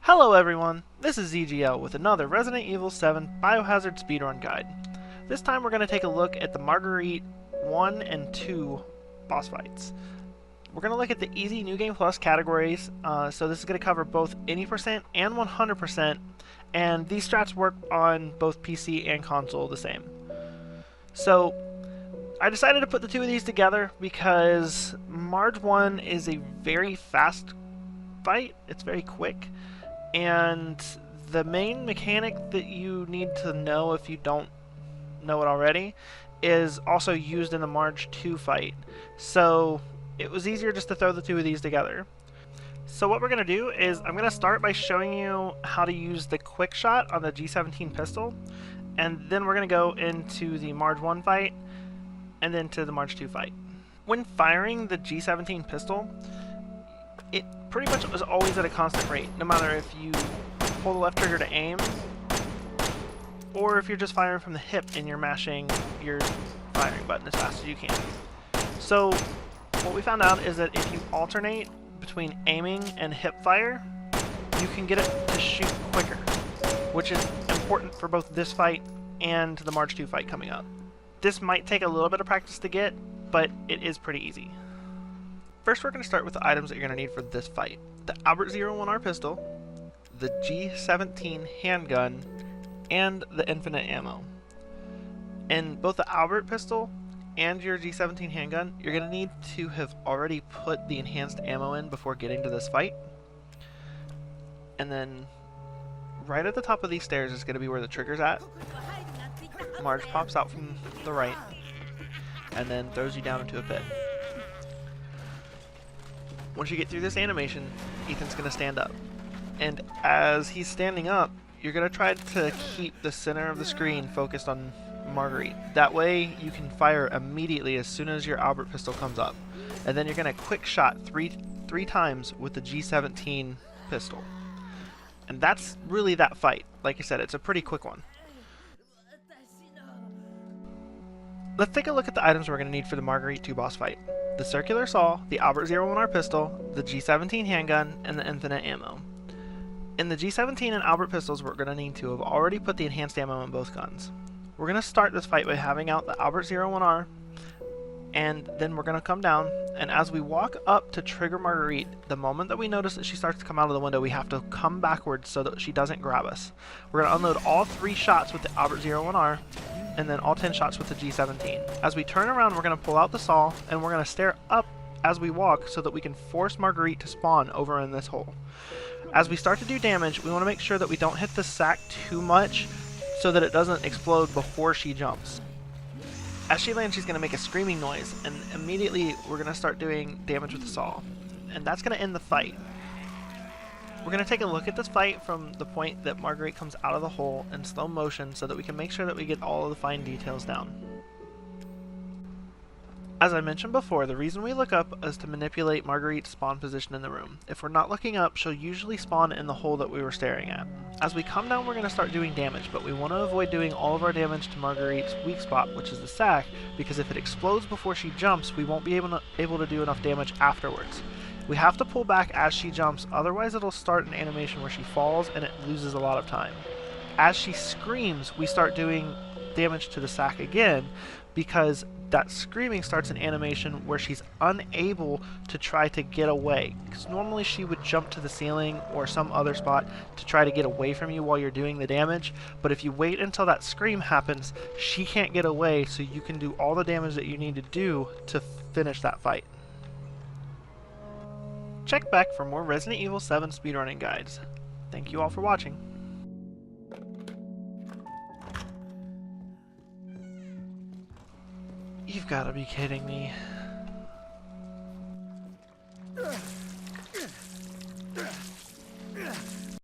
Hello everyone, this is ZGL with another Resident Evil 7 Biohazard Speedrun Guide. This time we're going to take a look at the Marguerite 1 and 2 boss fights. We're going to look at the Easy New Game Plus categories, so this is going to cover both any percent and 100%, and these strats work on both PC and console the same. So, I decided to put the two of these together because Marge 1 is a very fast fight, it's very quick. And the main mechanic that you need to know if you don't know it already is also used in the Marge 2 fight. So it was easier just to throw the two of these together. So what we're going to do is I'm going to start by showing you how to use the quick shot on the G17 pistol. And then we're going to go into the Marge 1 fight and then to the Marge 2 fight. When firing the G17 pistol, it pretty much is always at a constant rate, no matter if you pull the left trigger to aim, or if you're just firing from the hip and you're mashing your firing button as fast as you can. So what we found out is that if you alternate between aiming and hip fire, you can get it to shoot quicker, which is important for both this fight and the Marge 2 fight coming up. This might take a little bit of practice to get, but it is pretty easy. First, we're going to start with the items that you're going to need for this fight. The RE7 pistol, the G17 handgun, and the infinite ammo. In both the Albert pistol and your G17 handgun, you're going to need to have already put the enhanced ammo in before getting to this fight. And then, right at the top of these stairs is going to be where the trigger's at. Marge pops out from the right, and then throws you down into a pit. Once you get through this animation, Ethan's going to stand up. And as he's standing up, you're going to try to keep the center of the screen focused on Marguerite. That way you can fire immediately as soon as your Albert pistol comes up. And then you're going to quick shot three times with the G17 pistol. And that's really that fight. Like I said, it's a pretty quick one. Let's take a look at the items we're going to need for the Marguerite 2 boss fight. The circular saw, the RE7 pistol, the G17 handgun, and the infinite ammo. In the G17 and Albert pistols, we're going to need to have already put the enhanced ammo in both guns. We're going to start this fight by having out the RE7R, and then we're going to come down, and as we walk up to trigger Marguerite, the moment that we notice that she starts to come out of the window, we have to come backwards so that she doesn't grab us. We're going to unload all 3 shots with the RE7R, and then all 10 shots with the G17. As we turn around, we're going to pull out the saw, and we're going to stare up as we walk so that we can force Marguerite to spawn over in this hole. As we start to do damage, we want to make sure that we don't hit the sack too much so that it doesn't explode before she jumps. As she lands, she's going to make a screaming noise, and immediately we're going to start doing damage with the saw. And that's going to end the fight. We're going to take a look at this fight from the point that Marguerite comes out of the hole in slow motion so that we can make sure that we get all of the fine details down. As I mentioned before, the reason we look up is to manipulate Marguerite's spawn position in the room. If we're not looking up, she'll usually spawn in the hole that we were staring at. As we come down, we're going to start doing damage, but we want to avoid doing all of our damage to Marguerite's weak spot, which is the sack, because if it explodes before she jumps, we won't be able to do enough damage afterwards. We have to pull back as she jumps, otherwise it'll start an animation where she falls and it loses a lot of time. As she screams, we start doing damage to the sack again, because that screaming starts an animation where she's unable to try to get away. Because normally she would jump to the ceiling or some other spot to try to get away from you while you're doing the damage, but if you wait until that scream happens, she can't get away, so you can do all the damage that you need to do to finish that fight. Check back for more Resident Evil 7 speedrunning guides. Thank you all for watching. You've got to be kidding me.